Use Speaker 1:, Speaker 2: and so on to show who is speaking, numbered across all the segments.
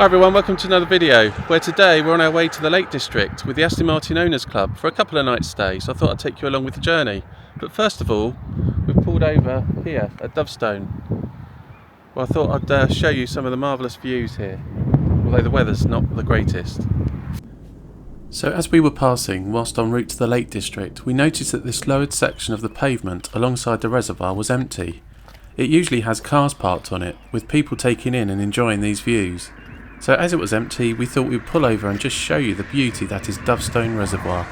Speaker 1: Hi everyone, welcome to another video where today we're on our way to the Lake District with the Aston Martin Owners Club for a couple of nights stay, so I thought I'd take you along with the journey. But first of all, we've pulled over here at Dovestone. Well, I thought I'd show you some of the marvellous views here, although the weather's not the greatest. So as we were passing whilst en route to the Lake District, we noticed that this lowered section of the pavement alongside the reservoir was empty. It usually has cars parked on it, with people taking in and enjoying these views. So as it was empty, we thought we'd pull over and just show you the beauty that is Dovestone Reservoir.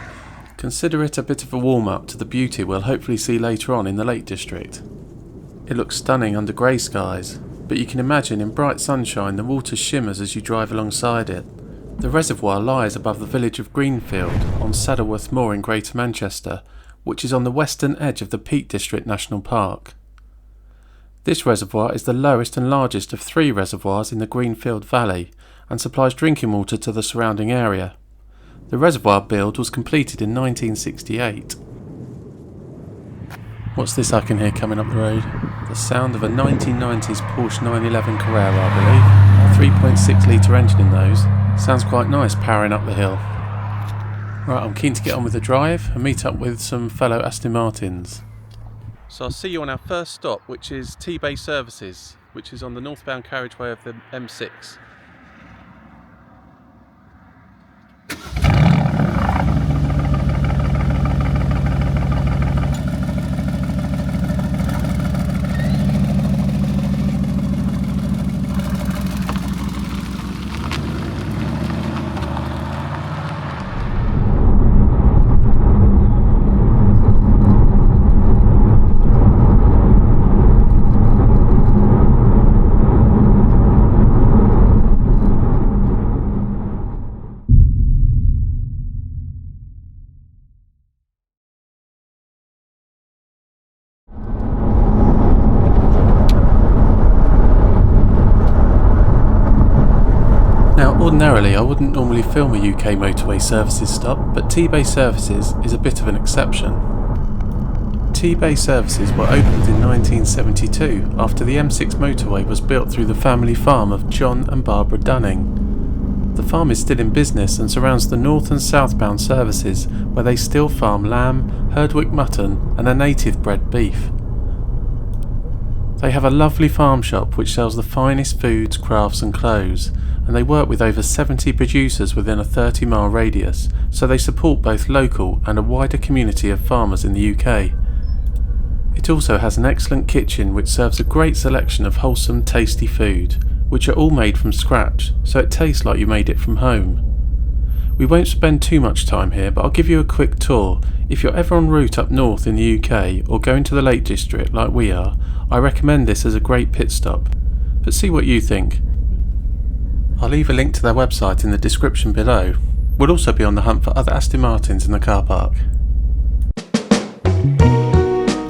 Speaker 1: Consider it a bit of a warm-up to the beauty we'll hopefully see later on in the Lake District. It looks stunning under grey skies, but you can imagine in bright sunshine the water shimmers as you drive alongside it. The reservoir lies above the village of Greenfield on Saddleworth Moor in Greater Manchester, which is on the western edge of the Peak District National Park. This reservoir is the lowest and largest of 3 reservoirs in the Greenfield Valley and supplies drinking water to the surrounding area. The reservoir build was completed in 1968. What's this I can hear coming up the road? The sound of a 1990s Porsche 911 Carrera, I believe. A 3.6 litre engine in those. Sounds quite nice powering up the hill. Right, I'm keen to get on with the drive and meet up with some fellow Aston Martins. So I'll see you on our first stop, which is T-Bay Services, which is on the northbound carriageway of the M6. Ordinarily, I wouldn't normally film a UK motorway services stop, but T-Bay Services is a bit of an exception. T-Bay Services were opened in 1972 after the M6 motorway was built through the family farm of John and Barbara Dunning. The farm is still in business and surrounds the north and southbound services, where they still farm lamb, Herdwick mutton and a native bred beef. They have a lovely farm shop which sells the finest foods, crafts and clothes, and they work with over 70 producers within a 30-mile radius, so they support both local and a wider community of farmers in the UK. It also has an excellent kitchen which serves a great selection of wholesome, tasty food, which are all made from scratch, so it tastes like you made it from home. We won't spend too much time here, but I'll give you a quick tour. If you're ever en route up north in the UK or going to the Lake District like we are, I recommend this as a great pit stop. But see what you think. I'll leave a link to their website in the description below. We'll also be on the hunt for other Aston Martins in the car park.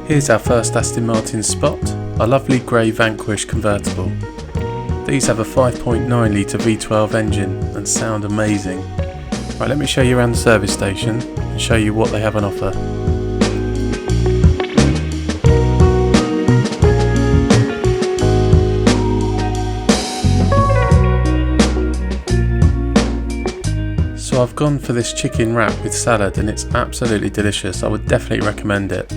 Speaker 1: Here's our first Aston Martin spot, a lovely grey Vanquish convertible. These have a 5.9 litre V12 engine and sound amazing. Right, let me show you around the service station and show you what they have on offer. So I've gone for this chicken wrap with salad and it's absolutely delicious. I would definitely recommend it.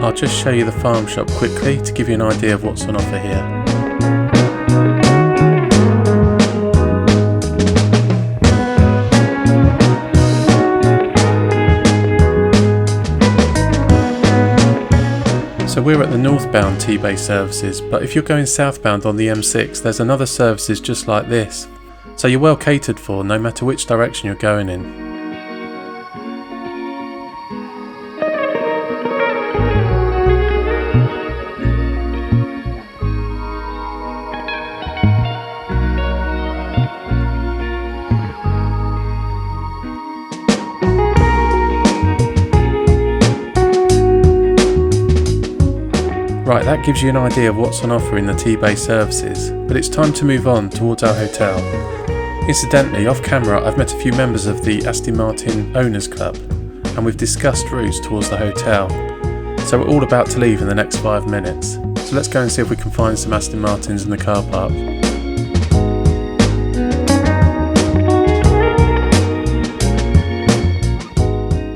Speaker 1: I'll just show you the farm shop quickly to give you an idea of what's on offer here. So we're at the northbound T-Bay Services, but if you're going southbound on the M6 there's another services just like this, so you're well catered for no matter which direction you're going in. Right, that gives you an idea of what's on offer in the T-Bay services, but it's time to move on towards our hotel. Incidentally, off camera I've met a few members of the Aston Martin Owners Club, and we've discussed routes towards the hotel. So we're all about to leave in the next 5 minutes. So let's go and see if we can find some Aston Martins in the car park.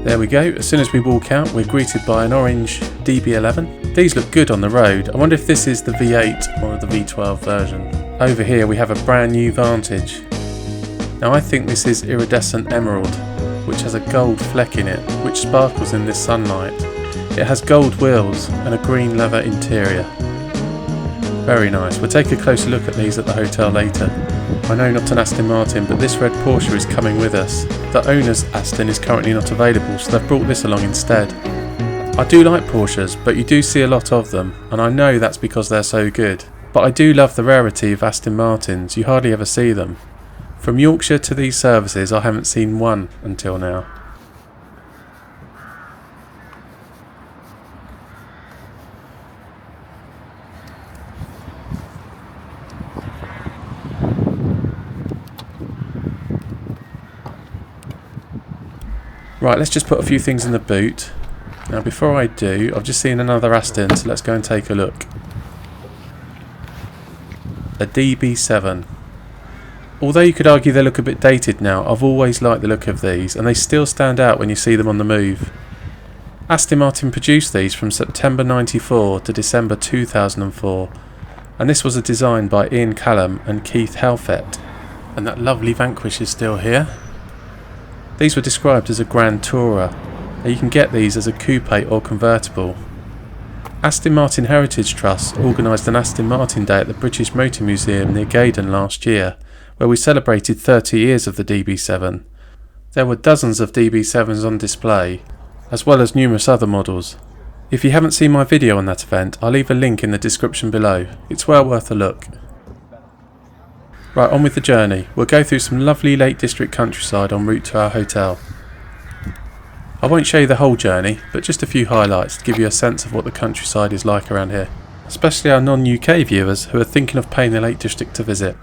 Speaker 1: There we go. As soon as we walk out, we're greeted by an orange DB7. These look good on the road. I wonder if this is the V8 or the V12 version. Over here we have a brand new Vantage. Now I think this is iridescent emerald, which has a gold fleck in it, which sparkles in this sunlight. It has gold wheels and a green leather interior. Very nice. We'll take a closer look at these at the hotel later. I know not an Aston Martin, but this red Porsche is coming with us. The owner's Aston is currently not available, so they've brought this along instead. I do like Porsches, but you do see a lot of them, and I know that's because they're so good. But I do love the rarity of Aston Martins. You hardly ever see them. From Yorkshire to these services, I haven't seen one until now. Right, let's just put a few things in the boot. Now before I do, I've just seen another Aston, so let's go and take a look. A DB7. Although you could argue they look a bit dated now, I've always liked the look of these, and they still stand out when you see them on the move. Aston Martin produced these from September 94 to December 2004, and this was a design by Ian Callum and Keith Helfet. And that lovely Vanquish is still here. These were described as a Grand Tourer, and you can get these as a coupe or convertible. Aston Martin Heritage Trust organised an Aston Martin Day at the British Motor Museum near Gaydon last year, where we celebrated 30 years of the DB7. There were dozens of DB7s on display, as well as numerous other models. If you haven't seen my video on that event, I'll leave a link in the description below. It's well worth a look. Right, on with the journey. We'll go through some lovely Lake District countryside en route to our hotel. I won't show you the whole journey, but just a few highlights to give you a sense of what the countryside is like around here, especially our non-UK viewers who are thinking of paying the Lake District to visit.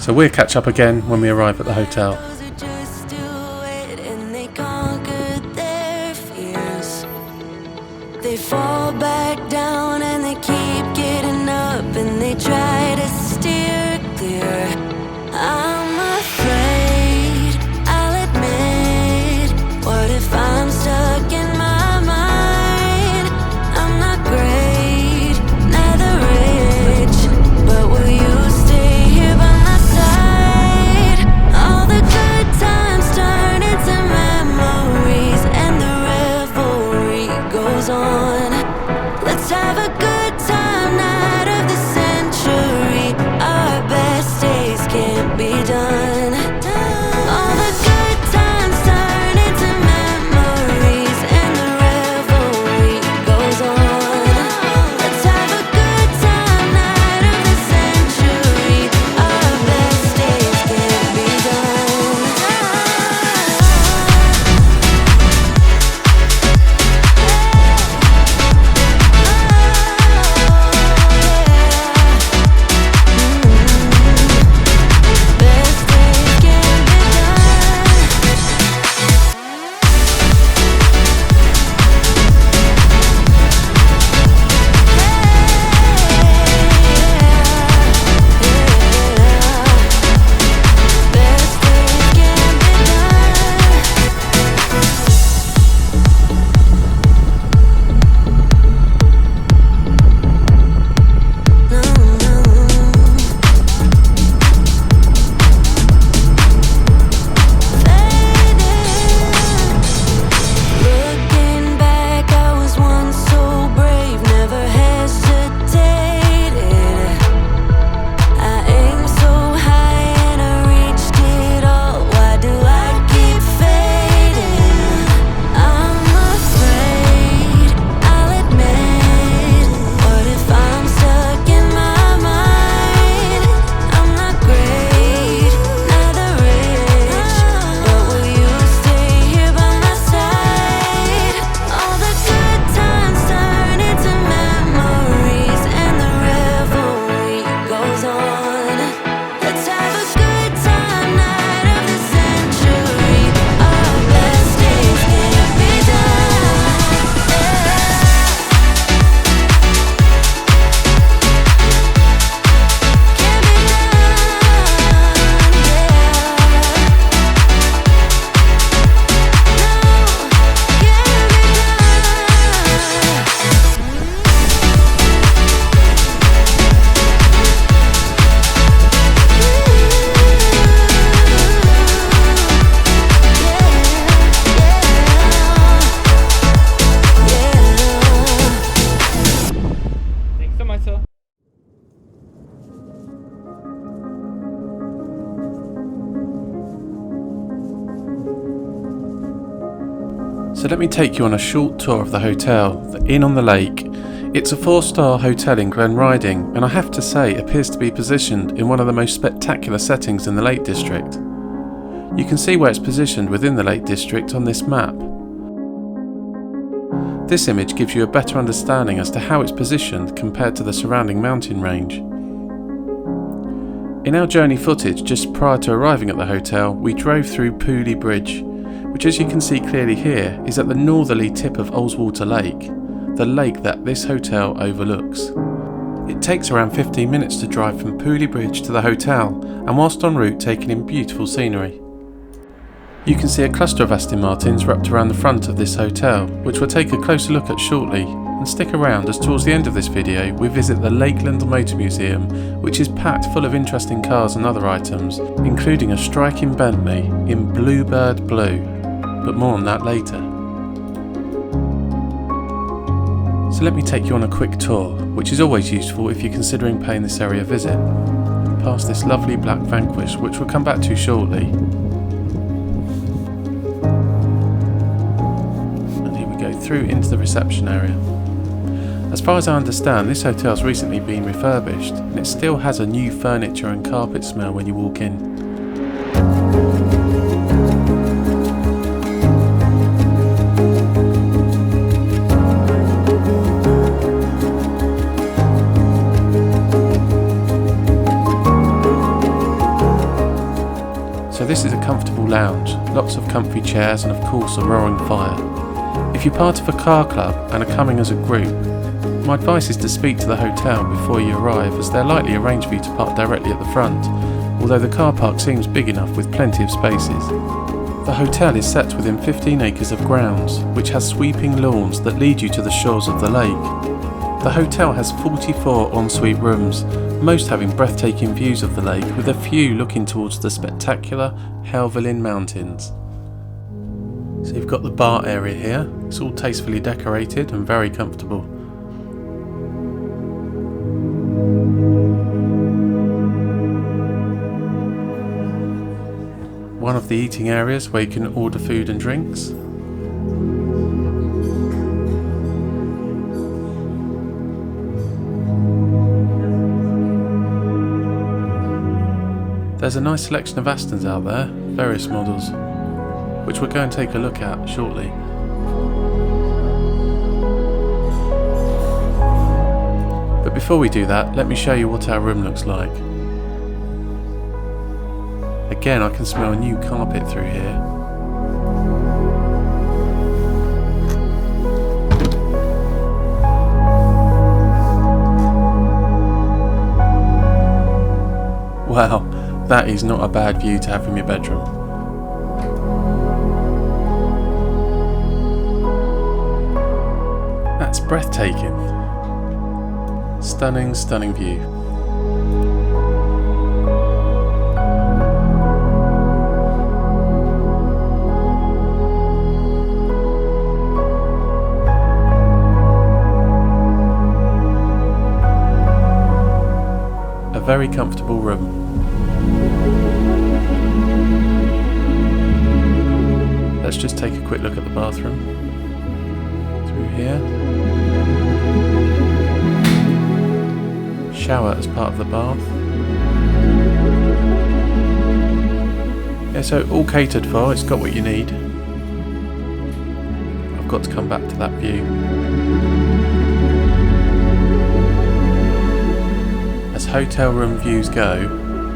Speaker 1: So we'll catch up again when we arrive at the hotel.
Speaker 2: They fall back down and they keep getting up and they try to steer clear. I'm afraid, I'll admit. What if I'm stuck in my mind? I'm not great, neither rich, but will you stay here by my side? All the good times turn into memories and the revelry goes on. Let's have a good time, night of the century.
Speaker 1: So let me take you on a short tour of the hotel, the Inn on the Lake. It's a 4-star hotel in Glen Riding, and I have to say appears to be positioned in one of the most spectacular settings in the Lake District. You can see where it's positioned within the Lake District on this map. This image gives you a better understanding as to how it's positioned compared to the surrounding mountain range. In our journey footage just prior to arriving at the hotel, we drove through Pooley Bridge, which, as you can see clearly here, is at the northerly tip of Ullswater Lake, the lake that this hotel overlooks. It takes around 15 minutes to drive from Pooley Bridge to the hotel, and whilst en route taking in beautiful scenery. You can see a cluster of Aston Martins wrapped around the front of this hotel, which we'll take a closer look at shortly, and stick around as towards the end of this video we visit the Lakeland Motor Museum, which is packed full of interesting cars and other items, including a striking Bentley in Bluebird Blue, but more on that later. So let me take you on a quick tour, which is always useful if you're considering paying this area a visit, past this lovely black Vanquish, which we'll come back to shortly. Through into the reception area. As far as I understand, this hotel's recently been refurbished and it still has a new furniture and carpet smell when you walk in. So this is a comfortable lounge, lots of comfy chairs and of course a roaring fire. If you're part of a car club and are coming as a group, my advice is to speak to the hotel before you arrive, as they're likely arrange for you to park directly at the front, although the car park seems big enough with plenty of spaces. The hotel is set within 15 acres of grounds, which has sweeping lawns that lead you to the shores of the lake. The hotel has 44 ensuite rooms, most having breathtaking views of the lake, with a few looking towards the spectacular Helvellyn Mountains. So you've got the bar area here. It's all tastefully decorated and very comfortable. One of the eating areas where you can order food and drinks. There's a nice selection of Astons out there, various models, which we'll go and take a look at shortly. But before we do that, let me show you what our room looks like. Again, I can smell a new carpet through here. Wow, that is not a bad view to have from your bedroom. That's breathtaking. Stunning, stunning view. A very comfortable room. Let's just take a quick look at the bathroom. Through here. Shower as part of the bath. Yeah, so all catered for, it's got what you need. I've got to come back to that view. As hotel room views go,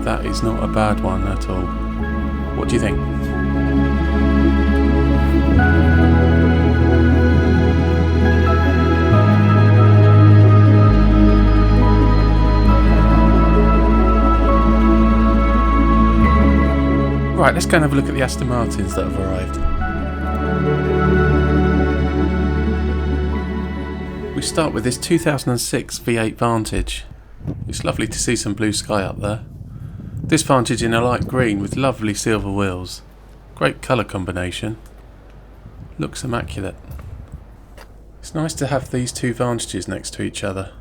Speaker 1: that is not a bad one at all. What do you think? Right, let's go and have a look at the Aston Martins that have arrived. We start with this 2006 V8 Vantage. It's lovely to see some blue sky up there. This Vantage in a light green with lovely silver wheels. Great colour combination. Looks immaculate. It's nice to have these two Vantages next to each other.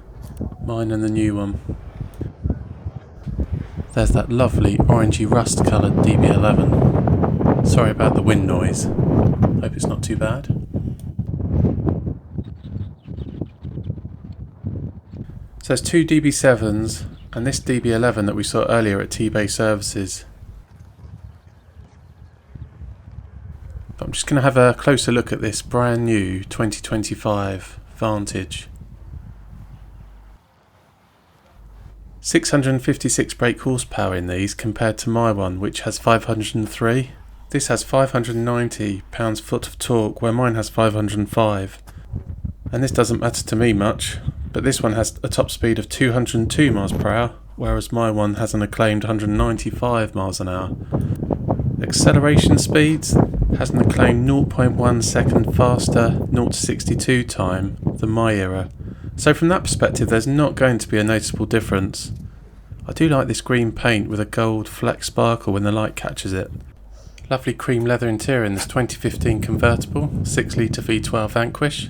Speaker 1: Mine and the new one. There's that lovely orangey rust coloured DB7. Sorry about the wind noise. Hope it's not too bad. So there's two DB7s and this DB11 that we saw earlier at T-Bay Services. But I'm just going to have a closer look at this brand new 2025 Vantage. 656 brake horsepower in these compared to my one, which has 503. This has 590 pounds-foot of torque where mine has 505. And this doesn't matter to me much, but this one has a top speed of 202 miles per hour, whereas my one has an acclaimed 195 miles an hour. Acceleration speeds has an acclaimed 0.1 second faster 0 to 62 time than my era. So from that perspective there's not going to be a noticeable difference. I do like this green paint with a gold fleck sparkle when the light catches it. Lovely cream leather interior in this 2015 convertible 6 litre V12 Vanquish.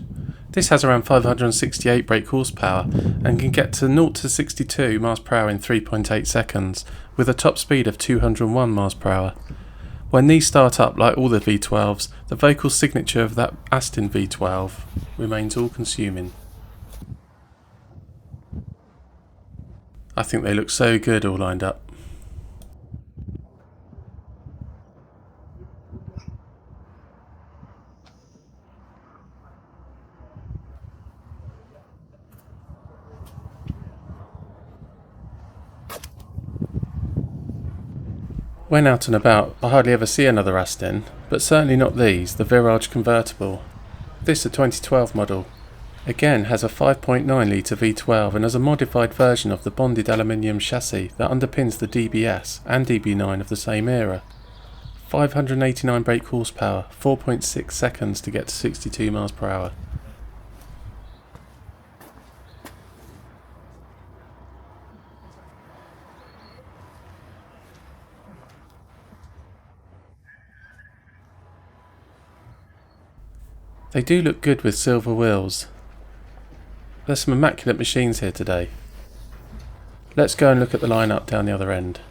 Speaker 1: This has around 568 brake horsepower and can get to 0 to 62 miles per hour in 3.8 seconds with a top speed of 201 miles per hour. When these start up like all the V12s, the vocal signature of that Aston V12 remains all-consuming. I think they look so good all lined up. When out and about, I hardly ever see another Aston, but certainly not these, the Virage convertible. This, a 2012 model, again has a 5.9 litre V12 and has a modified version of the bonded aluminium chassis that underpins the DBS and DB9 of the same era. 589 brake horsepower, 4.6 seconds to get to 62 miles per hour. They do look good with silver wheels. There's some immaculate machines here today. Let's go and look at the lineup down the other end.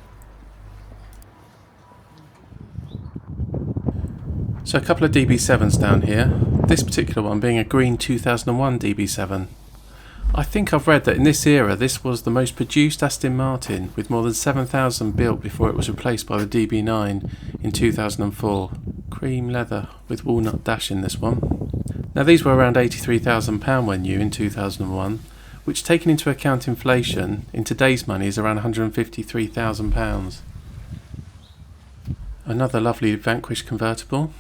Speaker 1: So a couple of DB7s down here. This particular one being a green 2001 DB7. I think I've read that in this era this was the most produced Aston Martin, with more than 7,000 built before it was replaced by the DB9 in 2004. Cream leather with walnut dash in this one. Now these were around £83,000 when new in 2001, which taken into account inflation in today's money is around £153,000. Another lovely Vanquish convertible.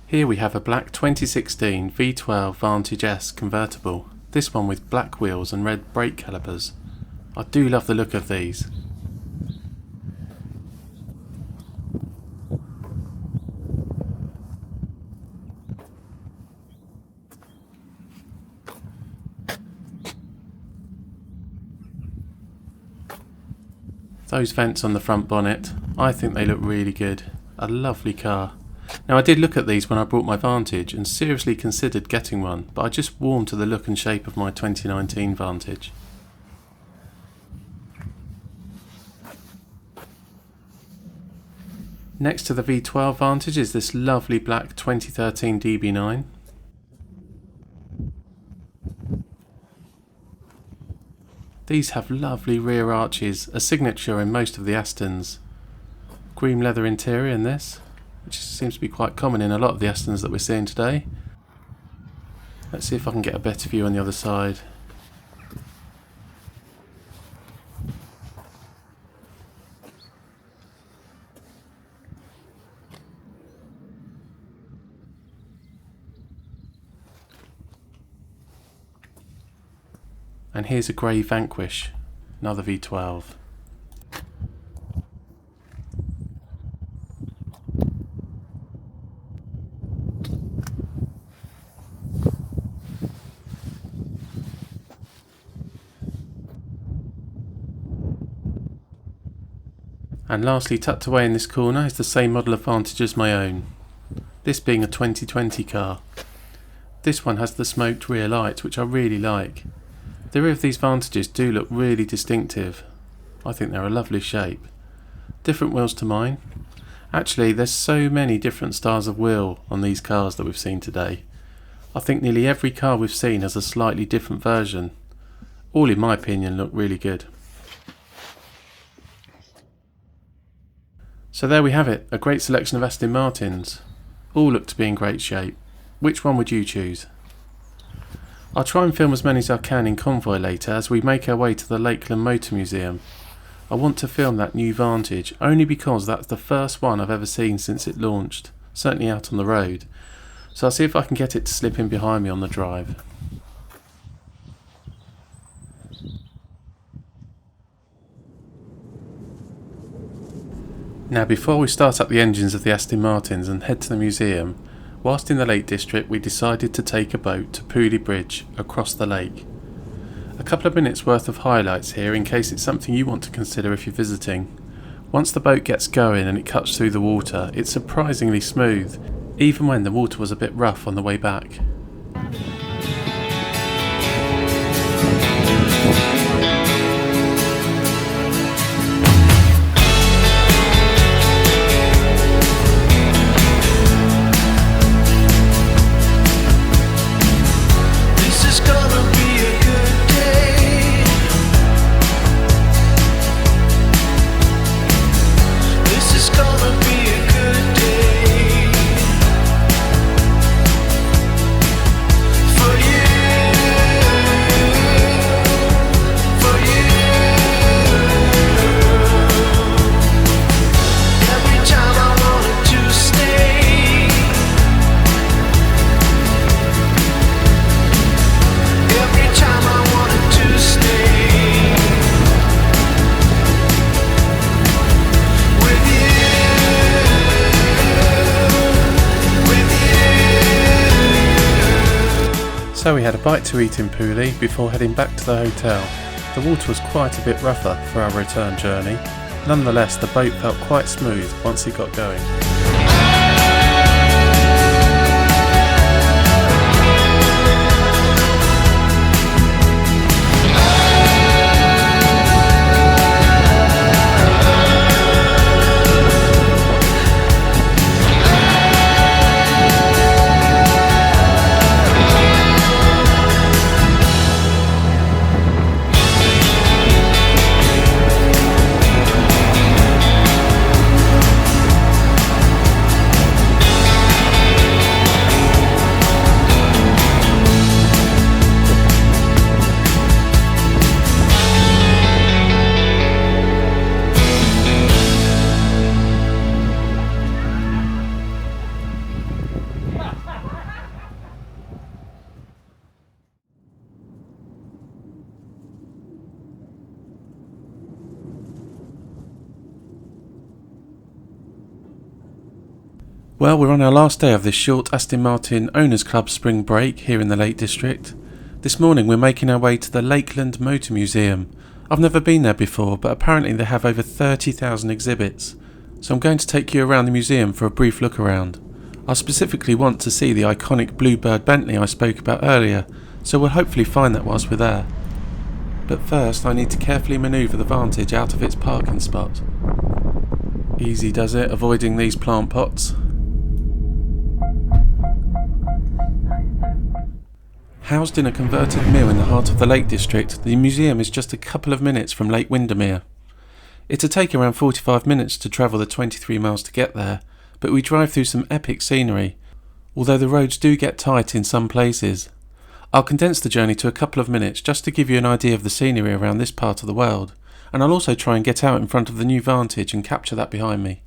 Speaker 1: Here we have a black 2016 V12 Vantage S convertible. This one with black wheels and red brake calipers. I do love the look of these. Those vents on the front bonnet, I think they look really good. A lovely car. Now I did look at these when I bought my Vantage and seriously considered getting one, but I just warmed to the look and shape of my 2019 Vantage. Next to the V12 Vantage is this lovely black 2013 DB9. These have lovely rear arches, a signature in most of the Astons. Cream leather interior in this, which seems to be quite common in a lot of the Astons that we're seeing today. Let's see if I can get a better view on the other side. And here's a grey Vanquish, another V12. And lastly, tucked away in this corner is the same model of Vantage as my own, this being a 2020 car. This one has the smoked rear lights, which I really like. The rear of these Vantages do look really distinctive. I think they're a lovely shape. Different wheels to mine. Actually, there's so many different styles of wheel on these cars that we've seen today. I think nearly every car we've seen has a slightly different version. All, in my opinion, look really good. So there we have it, a great selection of Aston Martins. All look to be in great shape. Which one would you choose? I'll try and film as many as I can in convoy later as we make our way to the Lakeland Motor Museum. I want to film that new Vantage only because that's the first one I've ever seen since it launched, certainly out on the road. So I'll see if I can get it to slip in behind me on the drive. Now before we start up the engines of the Aston Martins and head to the museum, whilst in the Lake District we decided to take a boat to Pooley Bridge across the lake. A couple of minutes worth of highlights here in case it's something you want to consider if you're visiting. Once the boat gets going and it cuts through the water, it's surprisingly smooth, even when the water was a bit rough on the way back. So we had a bite to eat in Pooley before heading back to the hotel. The water was quite a bit rougher for our return journey. Nonetheless, the boat felt quite smooth once it got going. Well, we're on our last day of this short Aston Martin Owners Club spring break here in the Lake District. This morning we're making our way to the Lakeland Motor Museum. I've never been there before, but apparently they have over 30,000 exhibits. So I'm going to take you around the museum for a brief look around. I specifically want to see the iconic Bluebird Bentley I spoke about earlier, so we'll hopefully find that whilst we're there. But first I need to carefully manoeuvre the Vantage out of its parking spot. Easy does it, avoiding these plant pots. Housed in a converted mill in the heart of the Lake District, the museum is just a couple of minutes from Lake Windermere. It'll take around 45 minutes to travel the 23 miles to get there, but we drive through some epic scenery, although the roads do get tight in some places. I'll condense the journey to a couple of minutes just to give you an idea of the scenery around this part of the world, and I'll also try and get out in front of the new Vantage and capture that behind me.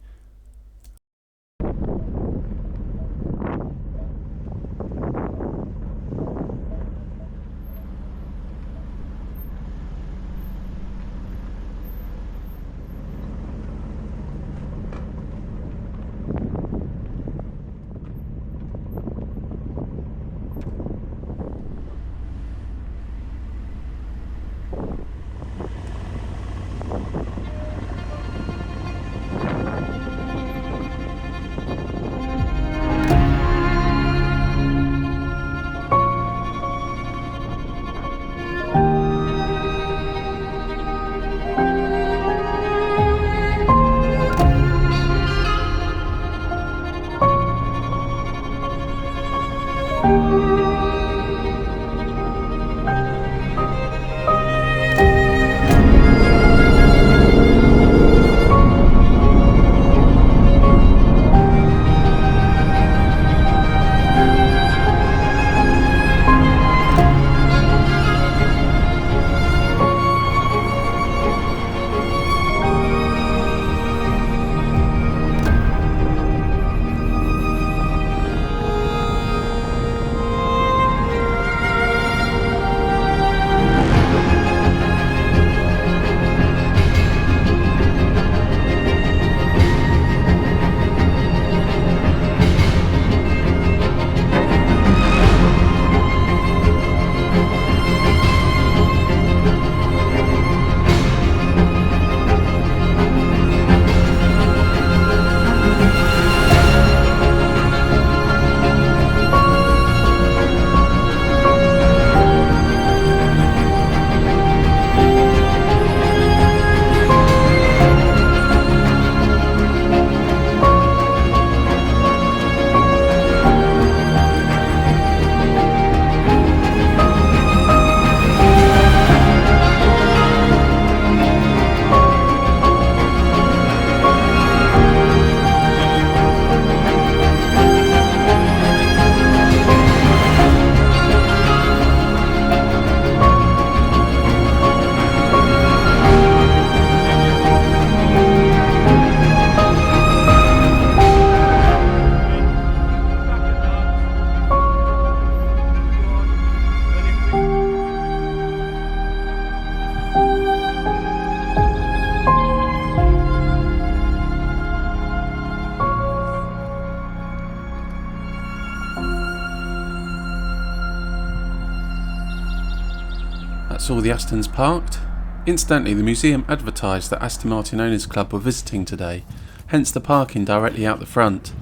Speaker 1: That's all the Astons parked. Incidentally, the museum advertised that Aston Martin Owners Club were visiting today, hence the parking directly out the front.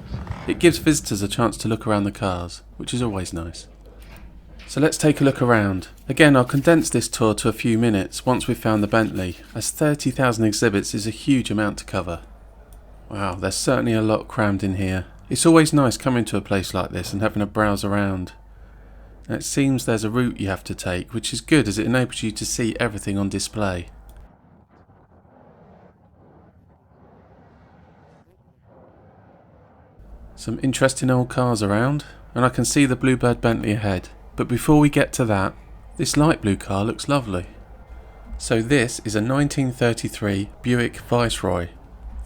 Speaker 1: It gives visitors a chance to look around the cars, which is always nice. So let's take a look around. Again, I'll condense this tour to a few minutes once we've found the Bentley, as 30,000 exhibits is a huge amount to cover. Wow, there's certainly a lot crammed in here. It's always nice coming to a place like this and having a browse around. And it seems there's a route you have to take, which is good as it enables you to see everything on display. Some interesting old cars around, and I can see the Bluebird Bentley ahead. But before we get to that, this light blue car looks lovely. So this is a 1933 Buick Viceroy,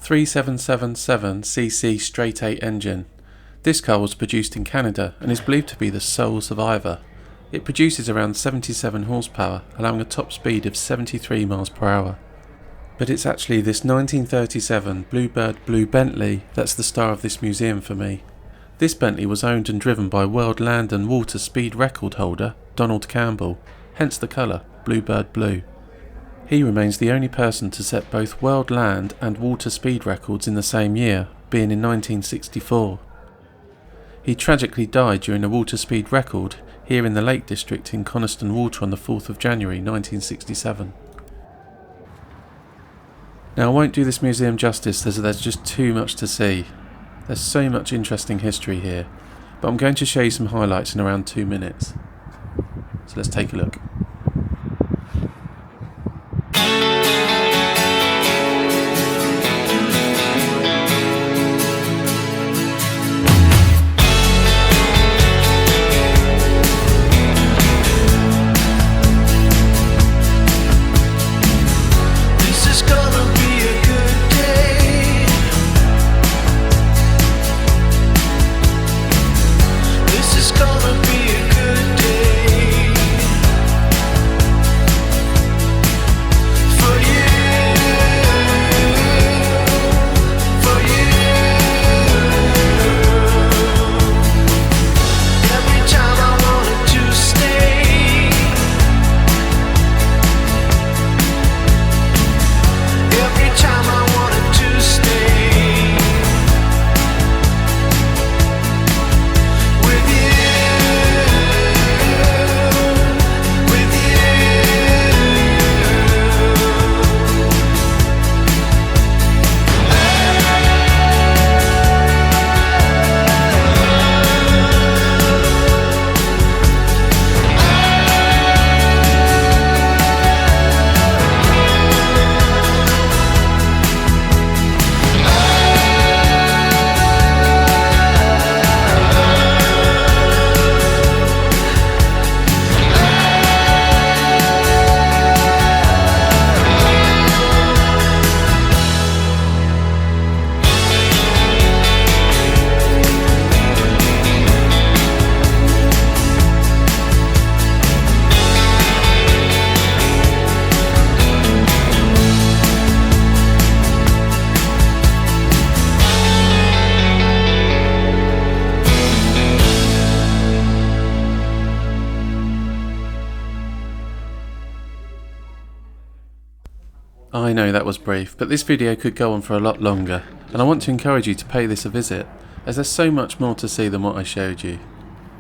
Speaker 1: 3777cc straight 8 engine. This car was produced in Canada and is believed to be the sole survivor. It produces around 77 horsepower, allowing a top speed of 73 miles per hour. But it's actually this 1937 Bluebird Blue Bentley that's the star of this museum for me. This Bentley was owned and driven by world land and water speed record holder Donald Campbell, hence the colour Bluebird Blue. He remains the only person to set both world land and water speed records in the same year, being in 1964. He tragically died during a water speed record here in the Lake District in Coniston Water on the 4th of January 1967. Now I won't do this museum justice as there's just too much to see. There's so much interesting history here, but I'm going to show you some highlights in around 2 minutes. So let's take a look. I know that was brief, but this video could go on for a lot longer, and I want to encourage you to pay this a visit, as there's so much more to see than what I showed you.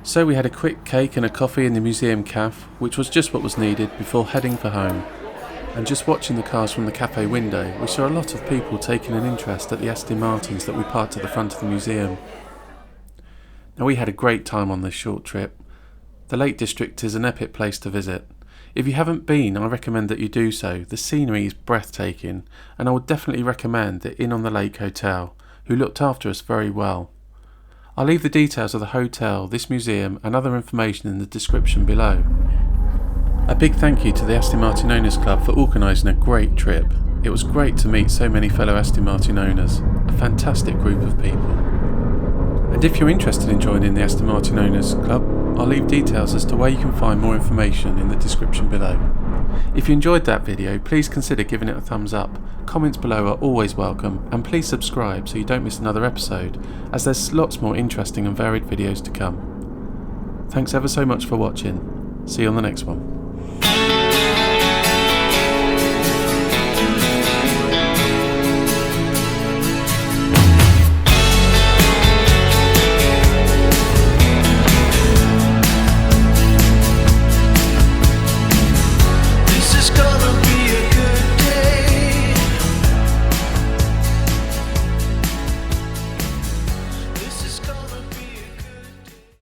Speaker 1: So we had a quick cake and a coffee in the museum cafe, which was just what was needed before heading for home. And just watching the cars from the cafe window, we saw a lot of people taking an interest at the Aston Martins that we parked at the front of the museum. Now we had a great time on this short trip. The Lake District is an epic place to visit. If you haven't been, I recommend that you do so. The scenery is breathtaking, and I would definitely recommend the Inn on the Lake Hotel, who looked after us very well. I'll leave the details of the hotel, this museum and other information in the description below. A big thank you to the Aston Martin Owners Club for organising a great trip. It was great to meet so many fellow Aston Martin owners, a fantastic group of people. And if you're interested in joining the Aston Martin Owners Club, I'll leave details as to where you can find more information in the description below. If you enjoyed that video, please consider giving it a thumbs up. Comments below are always welcome, and please subscribe so you don't miss another episode, as there's lots more interesting and varied videos to come. Thanks ever so much for watching. See you on the next one.